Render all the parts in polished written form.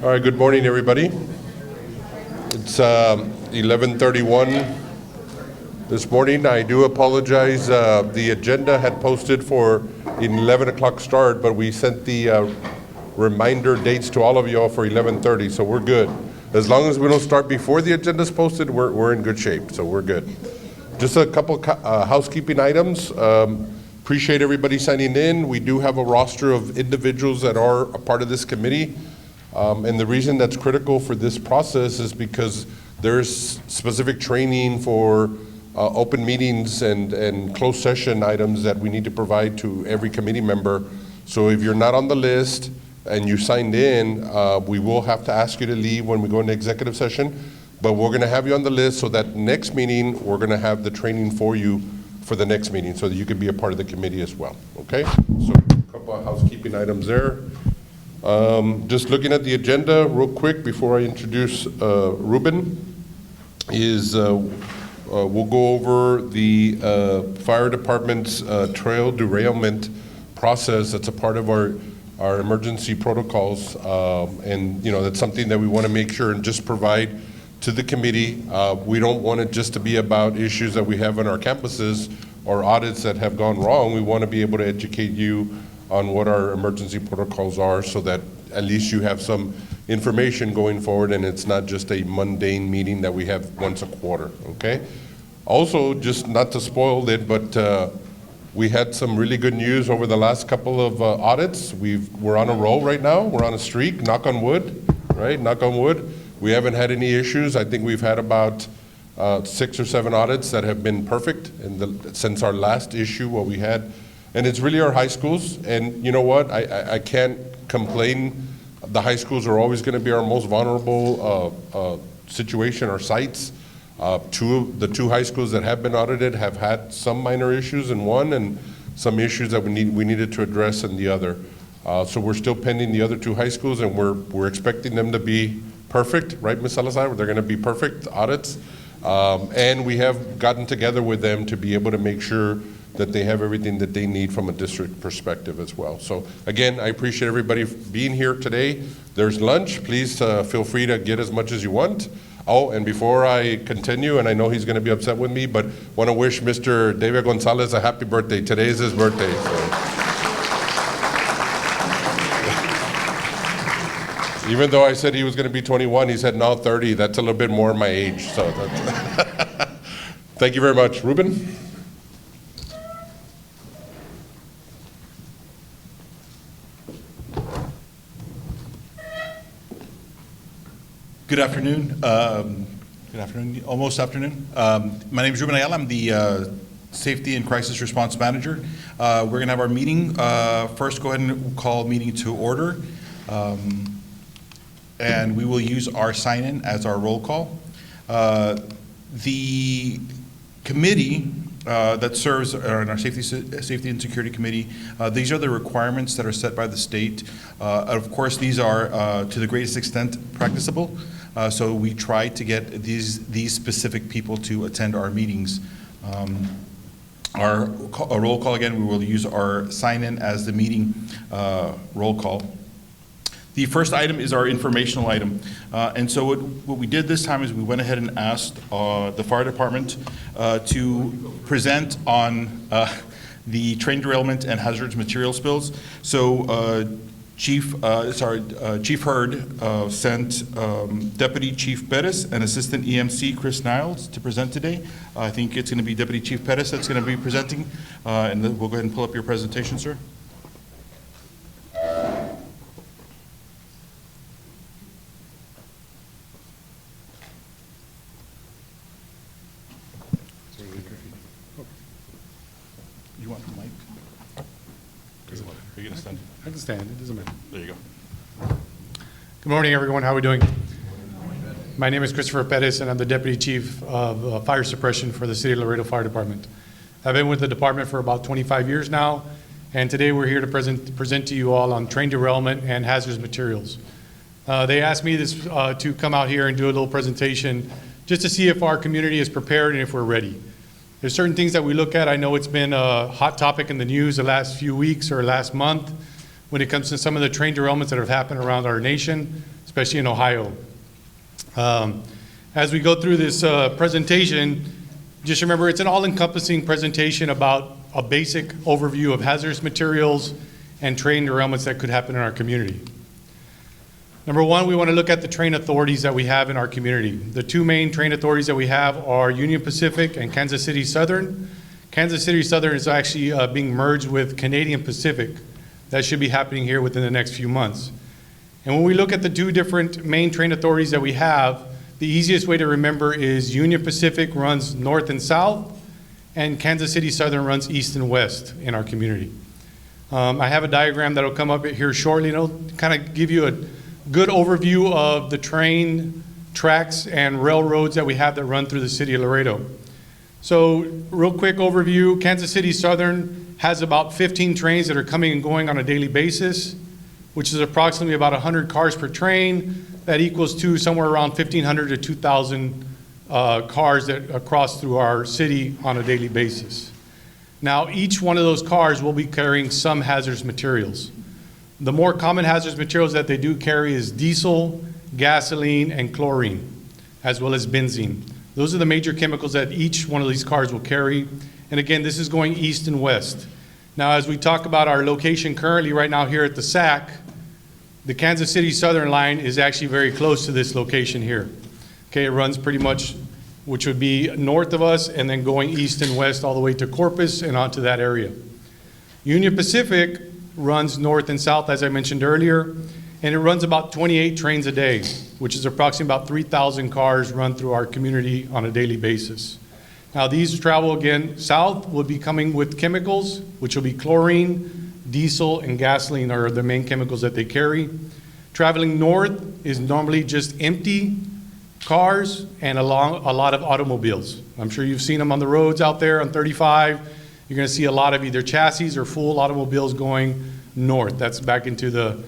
All right, good morning, everybody. It's 11:31 this morning. I do apologize. The agenda had posted for an 11 o'clock start, but we sent the reminder dates to all of you all for 11:30, so we're good. As long as we don't start before the agenda's posted, we're in good shape, so we're good. Just a couple housekeeping items. Appreciate everybody signing in. We do have a roster of individuals that are a part of this committee. And the reason that's critical for this process is because there's specific training for open meetings and closed session items that we need to provide to every committee member. So if you're not on the list and you signed in, we will have to ask you to leave when we go into executive session. But we're gonna have you on the list so that next meeting, we're gonna have the training for you for the next meeting so that you can be a part of the committee as well, okay? So a couple of housekeeping items there. Just looking at the agenda real quick before I introduce Ruben, we'll go over the fire department's trail derailment process. That's a part of our emergency protocols, and that's something that we want to make sure and just provide to the committee. We don't want it just to be about issues that we have on our campuses or audits that have gone wrong. We want to be able to educate you on what our emergency protocols are so that at least you have some information going forward and it's not just a mundane meeting that we have once a quarter, okay? Also, just not to spoil it, but we had some really good news over the last couple of audits. We're on a roll right now. We're on a streak, knock on wood, right? Knock on wood. We haven't had any issues. I think we've had about 6 or 7 audits that have been perfect since our last issue, what we had. And it's really our high schools. And you know what? I can't complain. The high schools are always going to be our most vulnerable situation or sites. The two high schools that have been audited have had some minor issues in one and some issues that we needed to address in the other. So we're still pending the other 2 high schools, and we're expecting them to be perfect, right, Ms. Salazar? They're going to be perfect audits. And we have gotten together with them to be able to make sure that they have everything that they need from a district perspective as well. So again, I appreciate everybody being here today. There's lunch. Please feel free to get as much as you want. Oh, and before I continue, and I know he's going to be upset with me, but want to wish Mr. David Gonzalez a happy birthday. Today is his birthday. So. Even though I said he was going to be 21, he said, no, 30. That's a little bit more my age. So that's Thank you very much. Ruben? Good afternoon. Almost afternoon. My name is Ruben Ayala. I'm the Safety and Crisis Response Manager. We're going to have our meeting. First, go ahead and call meeting to order. And we will use our sign-in as our roll call. The committee that serves on our Safety and Security Committee, these are the requirements that are set by the state. Of course, these are to the greatest extent practicable. So we try to get these specific people to attend our meetings. Our roll call, again, we will use our sign-in as the meeting roll call. The first item is our informational item. And so what we did this time is we went ahead and asked the fire department to present on the train derailment and hazardous material spills. So Chief Hurd sent Deputy Chief Perez and Assistant EMC Chris Niles to present today. I think it's going to be Deputy Chief Perez that's going to be presenting. And then we'll go ahead and pull up your presentation, sir. You want the mic? Are you going to stand? I can stand, it doesn't matter. There you go. Good morning, everyone. How are we doing? My name is Christopher Perez, and I'm the Deputy Chief of Fire Suppression for the City of Laredo Fire Department. I've been with the department for about 25 years now, and today we're here to present to you all on train derailment and hazardous materials. They asked me to come out here and do a little presentation just to see if our community is prepared and if we're ready. There's certain things that we look at. I know it's been a hot topic in the news the last few weeks or last month when it comes to some of the train derailments that have happened around our nation, especially in Ohio. As we go through this presentation, just remember it's an all-encompassing presentation about a basic overview of hazardous materials and train derailments that could happen in our community. Number one, we want to look at the train authorities that we have in our community. The two main train authorities that we have are Union Pacific and Kansas City Southern. Kansas City Southern is actually being merged with Canadian Pacific. That should be happening here within the next few months. And when we look at the two different main train authorities that we have, the easiest way to remember is Union Pacific runs north and south, and Kansas City Southern runs east and west in our community. I have a diagram that'll come up here shortly, and it'll kind of give you a good overview of the train tracks and railroads that we have that run through the city of Laredo. So real quick overview, Kansas City Southern has about 15 trains that are coming and going on a daily basis, which is approximately about 100 cars per train. That equals to somewhere around 1,500 to 2,000 cars that cross through our city on a daily basis. Now, each one of those cars will be carrying some hazardous materials. The more common hazardous materials that they do carry is diesel, gasoline, and chlorine, as well as benzene. Those are the major chemicals that each one of these cars will carry. And again, this is going east and west. Now, as we talk about our location currently right now here at the SAC, the Kansas City Southern line is actually very close to this location here. Okay, it runs pretty much, which would be north of us, and then going east and west all the way to Corpus and onto that area. Union Pacific runs north and south, as I mentioned earlier, and it runs about 28 trains a day, which is approximately about 3,000 cars run through our community on a daily basis. Now, these travel again south will be coming with chemicals, which will be chlorine, diesel, and gasoline are the main chemicals that they carry. Traveling north is normally just empty cars and a lot of automobiles. I'm sure you've seen them on the roads out there on 35. You're going to see a lot of either chassis or full automobiles going north. That's back into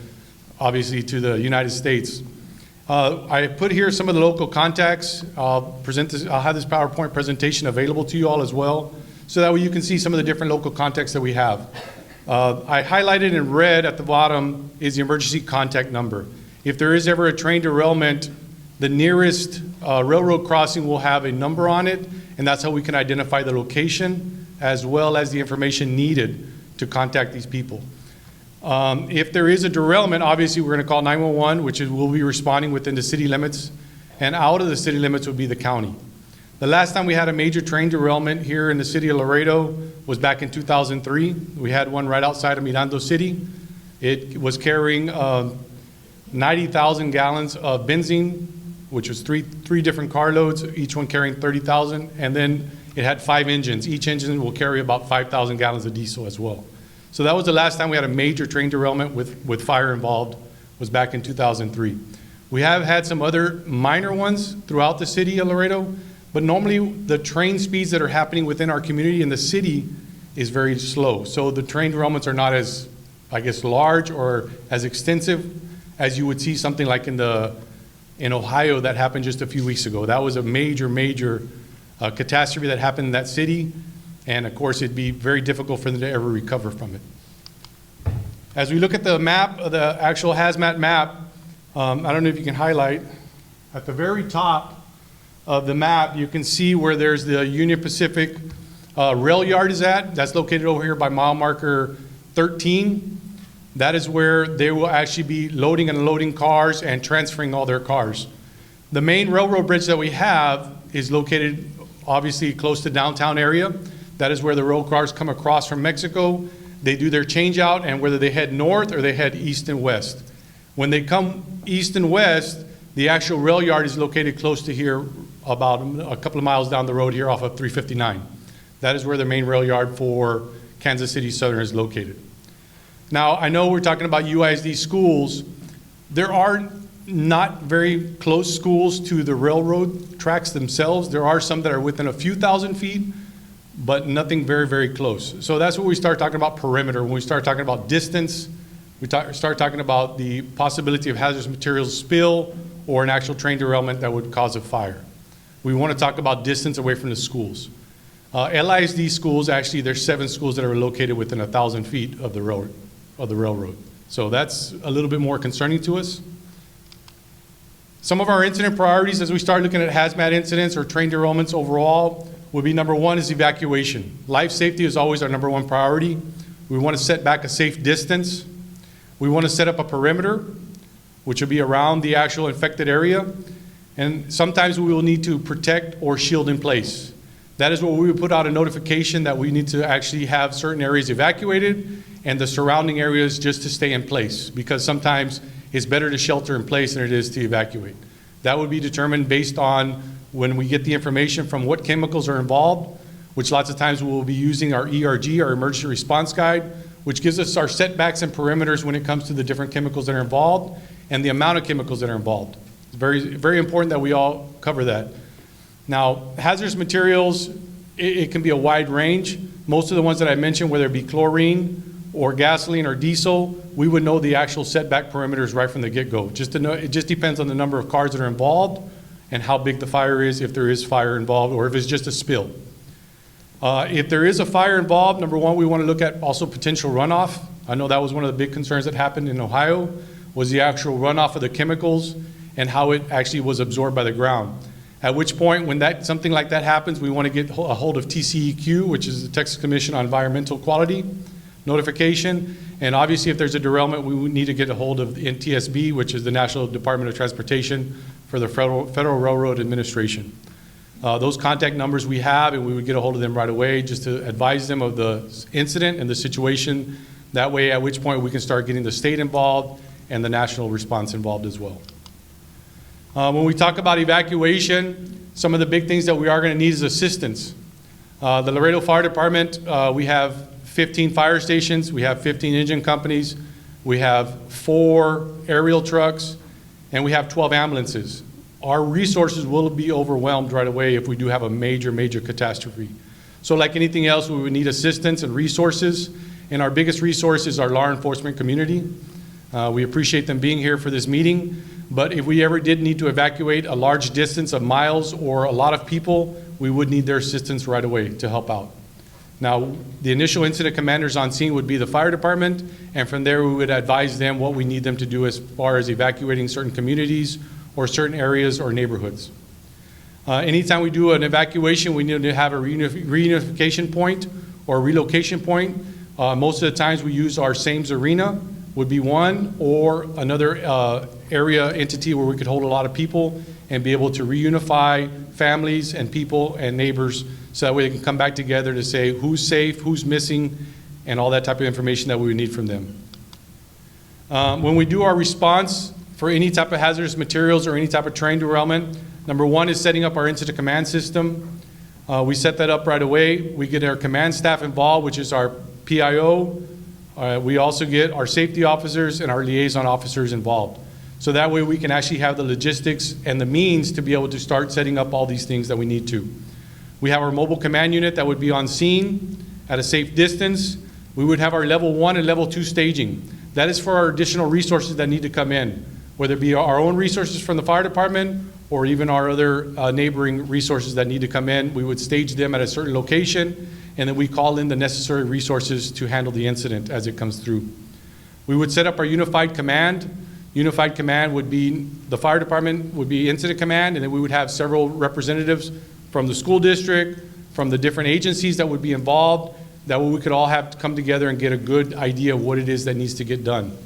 obviously to the United States. I put here some of the local contacts. I'll have this PowerPoint presentation available to you all as well, so that way you can see some of the different local contacts that we have. I highlighted in red at the bottom is the emergency contact number. If there is ever a train derailment, the nearest railroad crossing will have a number on it, and that's how we can identify the location as well as the information needed to contact these people. If there is a derailment, obviously we're going to call 911, which is we'll be responding within the city limits, and out of the city limits would be the county. The last time we had a major train derailment here in the city of Laredo was back in 2003. We had one right outside of Mirando City. It was carrying 90,000 gallons of benzene, which was three different carloads, each one carrying 30,000, and then it had 5 engines. Each engine will carry about 5,000 gallons of diesel as well. So that was the last time we had a major train derailment with fire involved, was back in 2003. We have had some other minor ones throughout the city of Laredo, but normally the train speeds that are happening within our community in the city is very slow. So the train derailments are not as, I guess, large or as extensive as you would see something like in Ohio that happened just a few weeks ago. That was a major catastrophe that happened in that city. And of course, it'd be very difficult for them to ever recover from it. As we look at the map, the actual hazmat map, I don't know if you can highlight, at the very top of the map, you can see where there's the Union Pacific rail yard is at. That's located over here by mile marker 13. That is where they will actually be loading and unloading cars and transferring all their cars. The main railroad bridge that we have is located obviously close to downtown area. That is where the rail cars come across from Mexico. They do their change out, and whether they head north or they head east and west. When they come east and west, the actual rail yard is located close to here, about a couple of miles down the road here off of 359. That is where the main rail yard for Kansas City Southern is located. Now, I know we're talking about UISD schools. There are not very close schools to the railroad tracks themselves. There are some that are within a few thousand feet, but nothing very close. So that's what we start talking about perimeter. When we start talking about distance, we start talking about the possibility of hazardous materials spill or an actual train derailment that would cause a fire. We want to talk about distance away from the schools. LISD schools, actually there's 7 schools that are located within 1,000 feet of the railroad. So that's a little bit more concerning to us. Some of our incident priorities as we start looking at hazmat incidents or train derailments overall would be number one is evacuation. Life safety is always our number one priority. We want to set back a safe distance. We want to set up a perimeter, which will be around the actual infected area. And sometimes we will need to protect or shield in place. That is where we would put out a notification that we need to actually have certain areas evacuated and the surrounding areas just to stay in place, because sometimes it's better to shelter in place than it is to evacuate. That would be determined based on when we get the information from what chemicals are involved, which lots of times we will be using our ERG, our Emergency Response Guide, which gives us our setbacks and perimeters when it comes to the different chemicals that are involved and the amount of chemicals that are involved. It's very, very important that we all cover that. Now, hazardous materials, it can be a wide range. Most of the ones that I mentioned, whether it be chlorine or gasoline or diesel, we would know the actual setback perimeters right from the get-go. Just to know, it just depends on the number of cars that are involved and how big the fire is, if there is fire involved, or if it's just a spill. If there is a fire involved, number one, we want to look at also potential runoff. I know that was one of the big concerns that happened in Ohio, was the actual runoff of the chemicals and how it actually was absorbed by the ground. At which point, when something like that happens, we want to get a hold of TCEQ, which is the Texas Commission on Environmental Quality, notification. And obviously, if there's a derailment, we would need to get a hold of the NTSB, which is the National Department of Transportation for the Federal Railroad Administration. Those contact numbers we have, and we would get a hold of them right away just to advise them of the incident and the situation. That way, at which point we can start getting the state involved and the national response involved as well. When we talk about evacuation, some of the big things that we are going to need is assistance. The Laredo Fire Department, we have 15 fire stations, we have 15 engine companies, we have 4 aerial trucks, and we have 12 ambulances. Our resources will be overwhelmed right away if we do have a major, major catastrophe. So like anything else, we would need assistance and resources, and our biggest resource is our law enforcement community. We appreciate them being here for this meeting, but if we ever did need to evacuate a large distance of miles or a lot of people, we would need their assistance right away to help out. Now, the initial incident commanders on scene would be the fire department, and from there we would advise them what we need them to do as far as evacuating certain communities or certain areas or neighborhoods. Anytime we do an evacuation, we need to have a reunification point or relocation point. Most of the times we use our Sames Arena, would be one, or another area entity where we could hold a lot of people and be able to reunify families and people and neighbors so that way they can come back together to say who's safe, who's missing, and all that type of information that we would need from them. When we do our response for any type of hazardous materials or any type of train derailment, number one is setting up our incident command system. We set that up right away. We get our command staff involved, which is our PIO. We also get our safety officers and our liaison officers involved. So that way we can actually have the logistics and the means to be able to start setting up all these things that we need to. We have our mobile command unit that would be on scene at a safe distance. We would have our level 1 and level 2 staging. That is for our additional resources that need to come in, whether it be our own resources from the fire department or even our other neighboring resources that need to come in. We would stage them at a certain location, and then we call in the necessary resources to handle the incident as it comes through. We would set up our unified command. Unified command would be, the fire department would be incident command, and then we would have several representatives from the school district, from the different agencies that would be involved, that way we could all have to come together and get a good idea of what it is that needs to get done.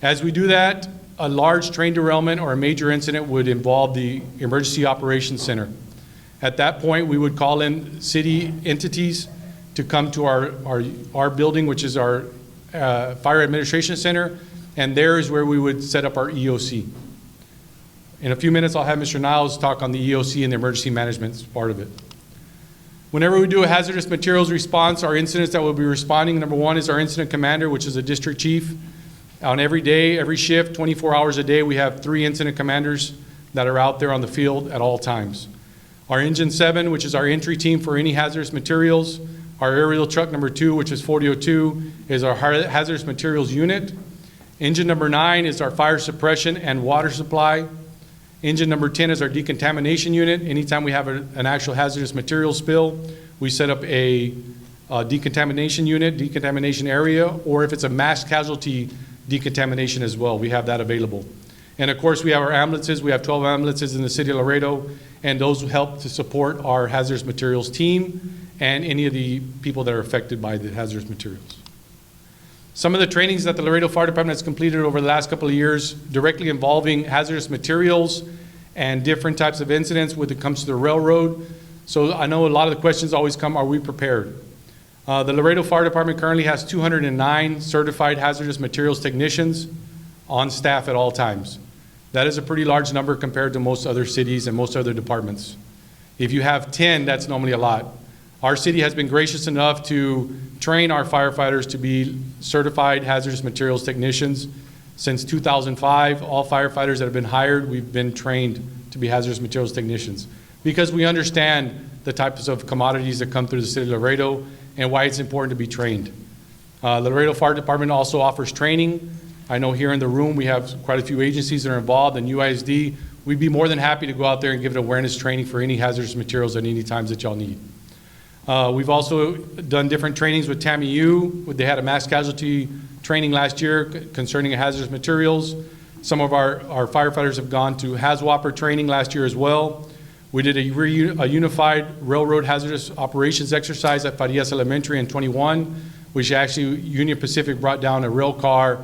As we do that, a large train derailment or a major incident would involve the Emergency Operations Center. At that point, we would call in city entities to come to our building, which is our Fire Administration Center, and there is where we would set up our EOC. In a few minutes, I'll have Mr. Niles talk on the EOC and the emergency management part of it. Whenever we do a hazardous materials response, our incidents that we'll be responding, number one is our incident commander, which is a district chief. On every day, every shift, 24 hours a day, we have 3 incident commanders that are out there on the field at all times. Our Engine 7, which is our entry team for any hazardous materials. Our aerial truck number 2, which is 4002, is our hazardous materials unit. Engine number 9 is our fire suppression and water supply. Engine number 10 is our decontamination unit. Anytime we have an actual hazardous material spill, we set up a decontamination unit, decontamination area, or if it's a mass casualty decontamination as well, we have that available. And of course, we have our ambulances. We have 12 ambulances in the city of Laredo, and those help to support our hazardous materials team and any of the people that are affected by the hazardous materials. Some of the trainings that the Laredo Fire Department has completed over the last couple of years directly involving hazardous materials and different types of incidents when it comes to the railroad. So I know a lot of the questions always come, are we prepared? The Laredo Fire Department currently has 209 certified hazardous materials technicians on staff at all times. That is a pretty large number compared to most other cities and most other departments. If you have 10, that's normally a lot. Our city has been gracious enough to train our firefighters to be certified hazardous materials technicians. Since 2005, all firefighters that have been hired, we've been trained to be hazardous materials technicians because we understand the types of commodities that come through the city of Laredo and why it's important to be trained. The Laredo Fire Department also offers training. I know here in the room we have quite a few agencies that are involved, and UISD. We'd be more than happy to go out there and give it awareness training for any hazardous materials at any times that y'all need. We've also done different trainings with TAMIU. They had a mass casualty training last year concerning hazardous materials. Some of our firefighters have gone to HAZWOPER training last year as well. We did a unified railroad hazardous operations exercise at Farias Elementary in 21, which actually Union Pacific brought down a rail car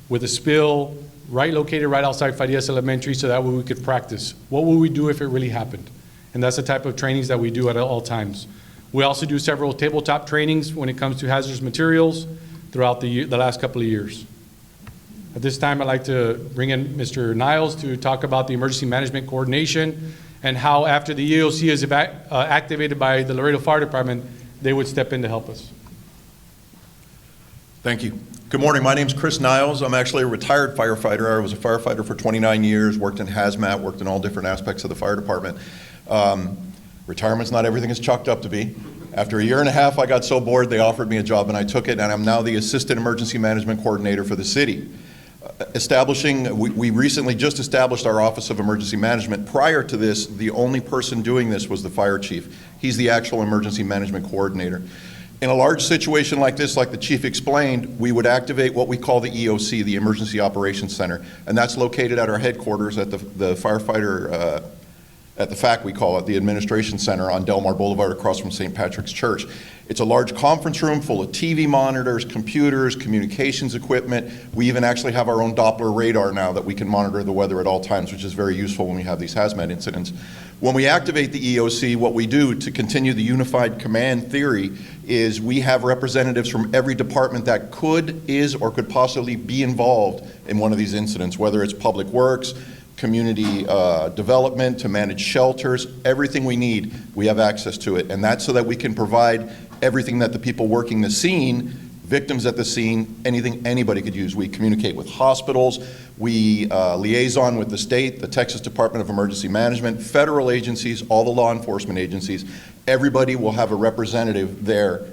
with a spill located right outside Farias Elementary, so that way we could practice. What would we do if it really happened? And that's the type of trainings that we do at all times. We also do several tabletop trainings when it comes to hazardous materials throughout the last couple of years. At this time, I'd like to bring in Mr. Niles to talk about the emergency management coordination and how after the EOC is activated by the Laredo Fire Department, they would step in to help us. Thank you. Good morning. My name's Chris Niles. I'm actually a retired firefighter. I was a firefighter for 29 years, worked in hazmat, worked in all different aspects of the fire department. Retirement's not everything it's chalked up to be. After a year and a half, I got so bored, they offered me a job and I took it, and I'm now the Assistant Emergency Management Coordinator for the city. We recently just established our Office of Emergency Management. Prior to this, the only person doing this was the fire chief. He's the actual emergency management coordinator. In a large situation like this, like the chief explained, we would activate what we call the EOC, the Emergency Operations Center, and that's located at our headquarters at the firefighter, at the FAC, we call it, the Administration Center on Del Mar Boulevard across from St. Patrick's Church. It's a large conference room full of TV monitors, computers, communications equipment. We even actually have our own Doppler radar now that we can monitor the weather at all times, which is very useful when we have these hazmat incidents. When we activate the EOC, what we do to continue the unified command theory is we have representatives from every department that could, is, or could possibly be involved in one of these incidents, whether it's public works, community development, to manage shelters, everything we need, we have access to it. And that's so that we can provide everything that the people working the scene, victims at the scene, anything anybody could use. We communicate with hospitals, we liaison with the state, the Texas Department of Emergency Management, federal agencies, all the law enforcement agencies. Everybody will have a representative there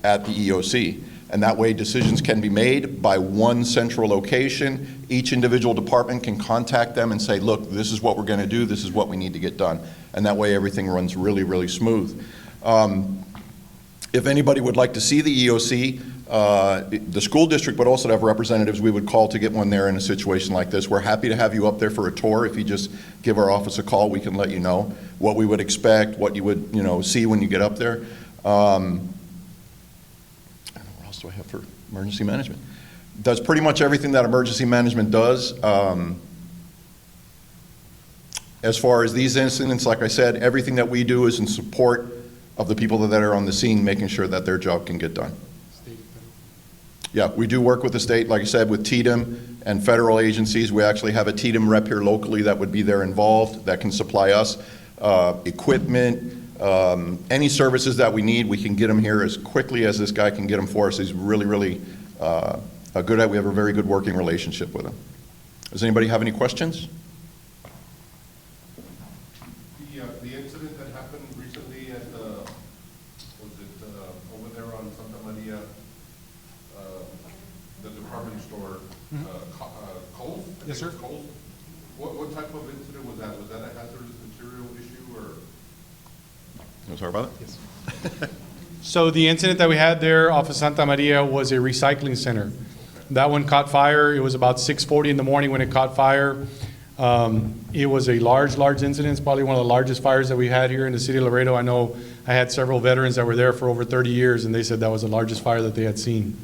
at the EOC. And that way decisions can be made by one central location. Each individual department can contact them and say, look, this is what we're going to do, this is what we need to get done. And that way everything runs really, really smooth. If anybody would like to see the EOC, the school district would also have representatives we would call to get one there in a situation like this. We're happy to have you up there for a tour. If you just give our office a call, we can let you know what we would expect, what you would see when you get up there. What else do I have for emergency management? Does pretty much everything that emergency management does. As far as these incidents, like I said, everything that we do is in support of the people that are on the scene, making sure that their job can get done. Yeah, we do work with the state, like I said, with TDM and federal agencies. We actually have a TDM rep here locally that would be there involved, that can supply us equipment, any services that we need. We can get them here as quickly as this guy can get them for us. He's really, really we have a very good working relationship with him. Does anybody have any questions? The incident that happened recently at over there on Santa Maria, the department store, Kohl's? Yes, sir. Kohl's. What type of incident was that? Was that a hazardous material issue or? Sorry about it? Yes. So the incident that we had there off of Santa Maria was a recycling center. That one caught fire. It was about 6:40 in the morning when it caught fire. It was a large incident. It's probably one of the largest fires that we had here in the city of Laredo. I know I had several veterans that were there for over 30 years, and they said that was the largest fire that they had seen.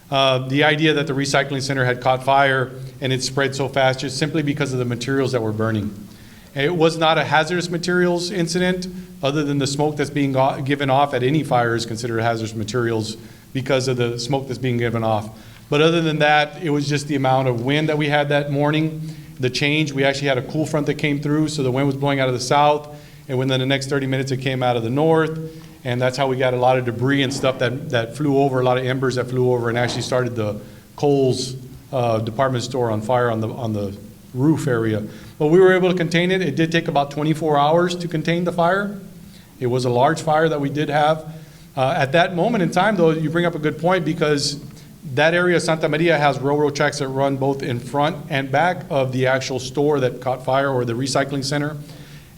The idea that the recycling center had caught fire and it spread so fast just simply because of the materials that were burning. It was not a hazardous materials incident, other than the smoke that's being given off at any fire is considered hazardous materials because of the smoke that's being given off. But other than that, it was just the amount of wind that we had that morning, the change. We actually had a cool front that came through, so the wind was blowing out of the south, and within the next 30 minutes it came out of the north, and that's how we got a lot of debris and stuff that flew over, a lot of embers that flew over and actually started the Kohl's department store on fire on the roof area. But we were able to contain it. It did take about 24 hours to contain the fire. It was a large fire that we did have. At that moment in time, though, you bring up a good point, because that area of Santa Maria has railroad tracks that run both in front and back of the actual store that caught fire, or the recycling center.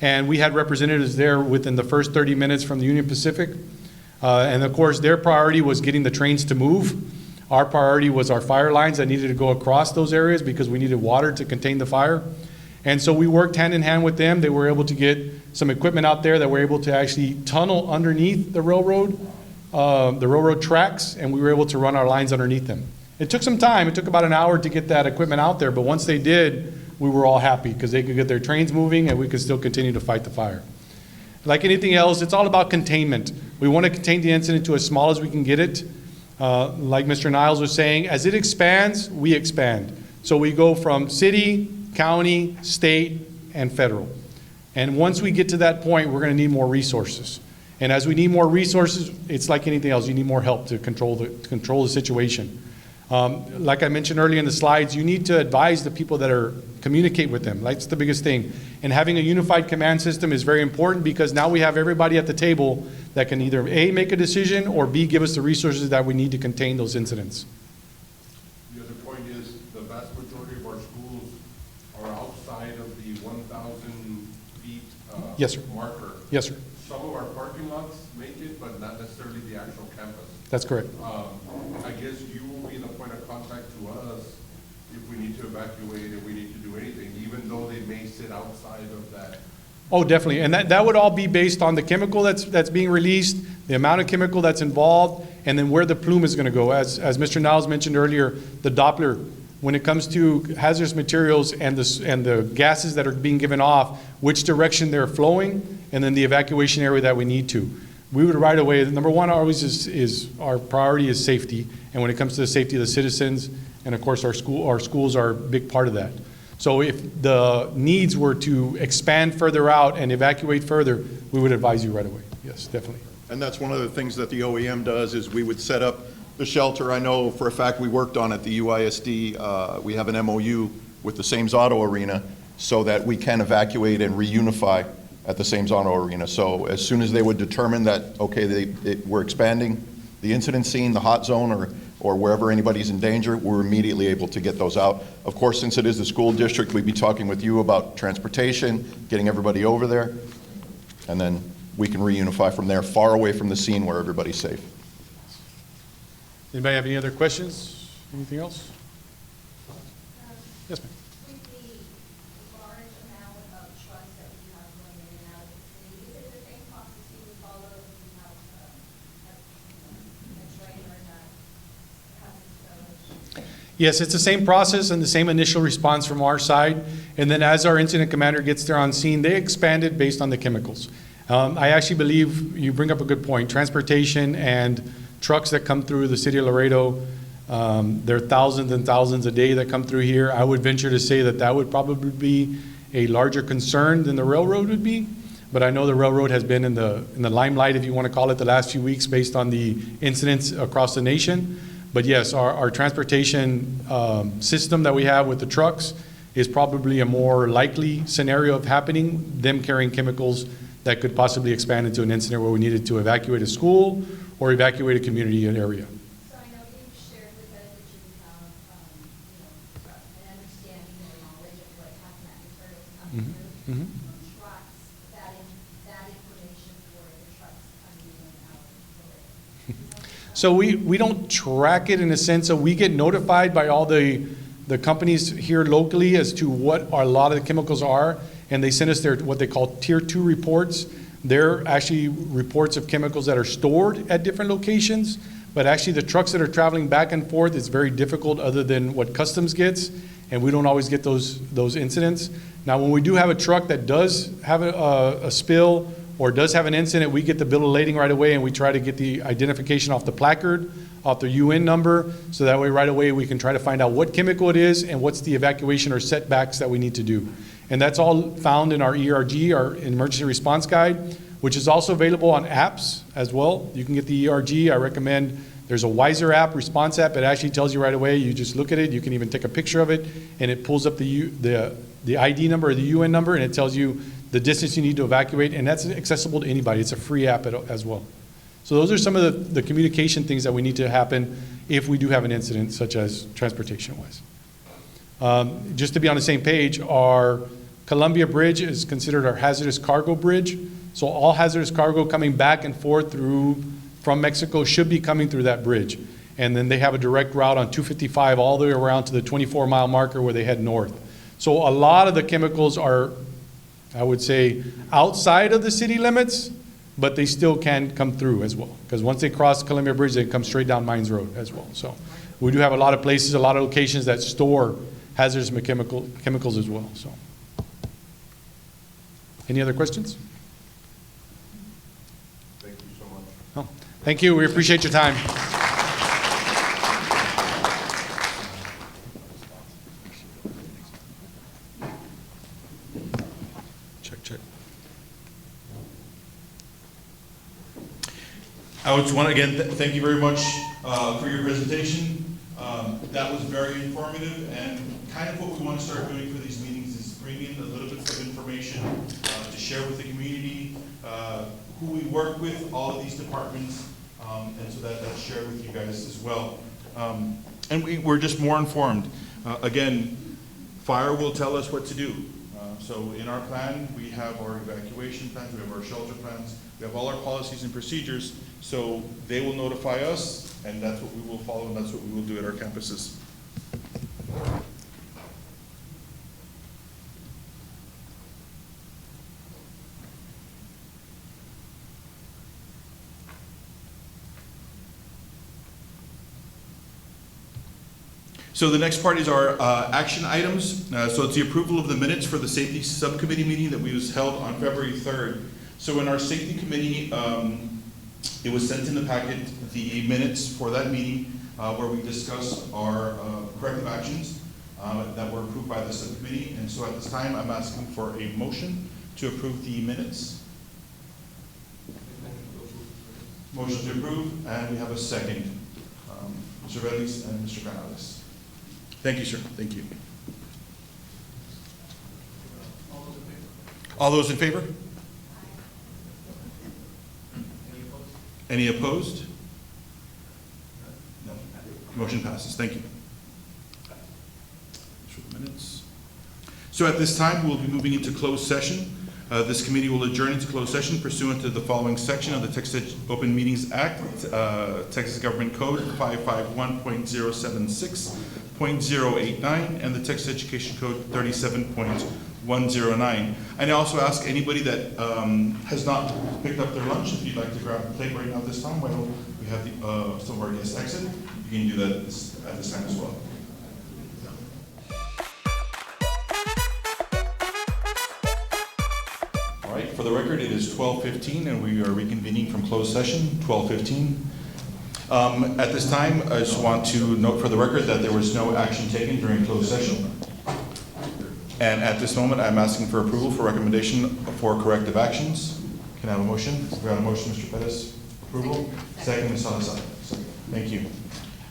And we had representatives there within the first 30 minutes from the Union Pacific. And of course, their priority was getting the trains to move. Our priority was our fire lines that needed to go across those areas because we needed water to contain the fire. And so we worked hand in hand with them. They were able to get some equipment out there that were able to actually tunnel underneath the railroad tracks, and we were able to run our lines underneath them. It took some time. It took about an hour to get that equipment out there, but once they did, we were all happy because they could get their trains moving and we could still continue to fight the fire. Like anything else, it's all about containment. We want to contain the incident to as small as we can get it. Like Mr. Niles was saying, as it expands, we expand. So we go from city, county, state, and federal. And once we get to that point, we're going to need more resources. And as we need more resources, it's like anything else. You need more help to control the situation. Like I mentioned earlier in the slides, you need to advise the people that communicate with them. That's the biggest thing. And having a unified command system is very important, because now we have everybody at the table that can either A, make a decision, or B, give us the resources that we need to contain those incidents. The other point is, the vast majority of our schools are outside of the 1,000 feet Yes, sir. marker. Yes, sir. Some of our parking lots make it, but not necessarily the actual campus. That's correct. I guess you will be the point of contact to us if we need to evacuate, if we need to do anything, even though they may sit outside of that. Oh, definitely. And that would all be based on the chemical that's being released, the amount of chemical that's involved, and then where the plume is going to go. As Mr. Niles mentioned earlier, the Doppler, when it comes to hazardous materials and the gases that are being given off, which direction they're flowing, and then the evacuation area that we need to. We would right away, number one always is our priority is safety. And when it comes to the safety of the citizens, and of course our schools are a big part of that. So if the needs were to expand further out and evacuate further, we would advise you right away. Yes, definitely. And that's one of the things that the OEM does, is we would set up the shelter. I know for a fact we worked on at the UISD. We have an MOU with the Sames Auto Arena so that we can evacuate and reunify at the Sames Auto Arena. So as soon as they would determine that, okay, we're expanding the incident scene, the hot zone, or wherever anybody's in danger, we're immediately able to get those out. Of course, since it is the school district, we'd be talking with you about transportation, getting everybody over there, and then we can reunify from there, far away from the scene where everybody's safe. Anybody have any other questions? Anything else? Yes, ma'am. With the large amount of trucks that we have going in and out of the city, is it the same process you would follow if you have a trailer that has its own? Yes, it's the same process and the same initial response from our side. And then as our incident commander gets there on scene, they expand it based on the chemicals. I actually believe you bring up a good point. Transportation and trucks that come through the city of Laredo, there are thousands and thousands a day that come through here. I would venture to say that would probably be a larger concern than the railroad would be. But I know the railroad has been in the limelight, if you want to call it, the last few weeks based on the incidents across the nation. But yes, our transportation system that we have with the trucks is probably a more likely scenario of happening, them carrying chemicals that could possibly expand into an incident where we needed to evacuate a school or evacuate a community area. So I know you've shared with us that you have, an understanding or knowledge of what hazmat materials come through. mhm. Who tracks that information for the trucks coming in and out of the So we don't track it in the sense of we get notified by all the the companies here locally as to what a lot of the chemicals are, and they send us their, what they call Tier 2 reports. They're actually reports of chemicals that are stored at different locations, but actually the trucks that are traveling back and forth, it's very difficult other than what customs gets, and we don't always get those incidents. Now, when we do have a truck that does have a spill or does have an incident, we get the bill of lading right away, and we try to get the identification off the placard, off the UN number, so that way right away we can try to find out what chemical it is and what's the evacuation or setbacks that we need to do. And that's all found in our ERG, our Emergency Response Guide, which is also available on apps as well. You can get the ERG. I recommend, there's a Wiser app, Response app. It actually tells you right away. You just look at it. You can even take a picture of it, and it pulls up the ID number or the UN number, and it tells you the distance you need to evacuate, and that's accessible to anybody. It's a free app as well. So those are some of the communication things that we need to happen if we do have an incident, such as transportation-wise. Just to be on the same page, our Columbia Bridge is considered our hazardous cargo bridge. So all hazardous cargo coming back and forth from Mexico should be coming through that bridge. And then they have a direct route on 255 all the way around to the 24-mile marker where they head north. So a lot of the chemicals are, I would say, outside of the city limits, but they still can come through as well. Because once they cross Columbia Bridge, they come straight down Mines Road as well. So we do have a lot of places, a lot of locations that store hazardous chemicals as well. So, any other questions? Thank you so much. Oh, thank you. We appreciate your time. Check. I would want to, again, thank you very much for your presentation. That was very informative, and kind of what we want to start doing for these meetings is bring in a little bit of information to share with the community, who we work with, all of these departments, and so that's shared with you guys as well. And we're just more informed. Again, fire will tell us what to do. So in our plan, we have our evacuation plans, we have our shelter plans, we have all our policies and procedures, so they will notify us, and that's what we will follow, and that's what we will do at our campuses. So the next part is our action items. So it's the approval of the minutes for the safety subcommittee meeting that was held on February 3rd. So in our safety committee, it was sent in the packet, the minutes for that meeting where we discussed our corrective actions that were approved by the subcommittee. And so at this time, I'm asking for a motion to approve the minutes. Motion to approve, and we have a second. Mr. Vélez and Mr. Canales. Thank you, sir. Thank you. All those in favor? Any opposed? No. Motion passes. Thank you. For the minutes. So at this time, we'll be moving into closed session. This committee will adjourn into closed session pursuant to the following section of the Texas Open Meetings Act, Texas Government Code 551.076.089, and the Texas Education Code 37.109. And I also ask anybody that has not picked up their lunch, if you'd like to grab a plate right now this time, while we have some of our guests exit, you can do that at this time as well. All right, for the record, it is 12:15, and we are reconvening from closed session, 12:15. At this time, I just want to note for the record that there was no action taken during closed session. And at this moment, I'm asking for approval for recommendation for corrective actions. Can I have a motion? We have a motion, Mr. Pettis. Approval? Second, Ms. Salazar. Thank you.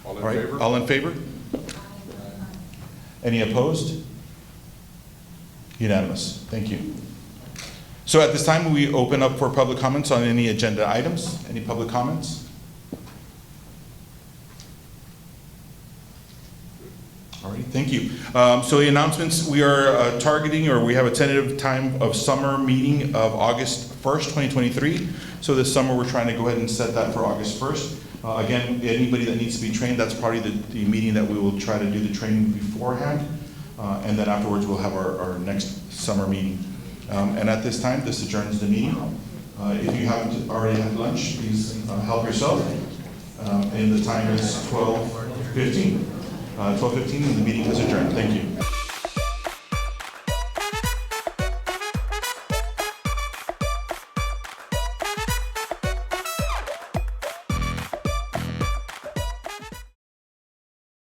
All in All right, favor? all in favor? Any opposed? Unanimous. Thank you. So at this time, we open up for public comments on any agenda items. Any public comments? All right, thank you. So the announcements, we are targeting, or we have a tentative time of summer meeting of August 1st, 2023. So this summer, we're trying to go ahead and set that for August 1st. Again, anybody that needs to be trained, that's probably the meeting that we will try to do the training beforehand. And then afterwards, we'll have our next summer meeting. And at this time, this adjourns the meeting. If you haven't already had lunch, please help yourself. And the time is 12:15. 12:15, and the meeting is adjourned. Thank you.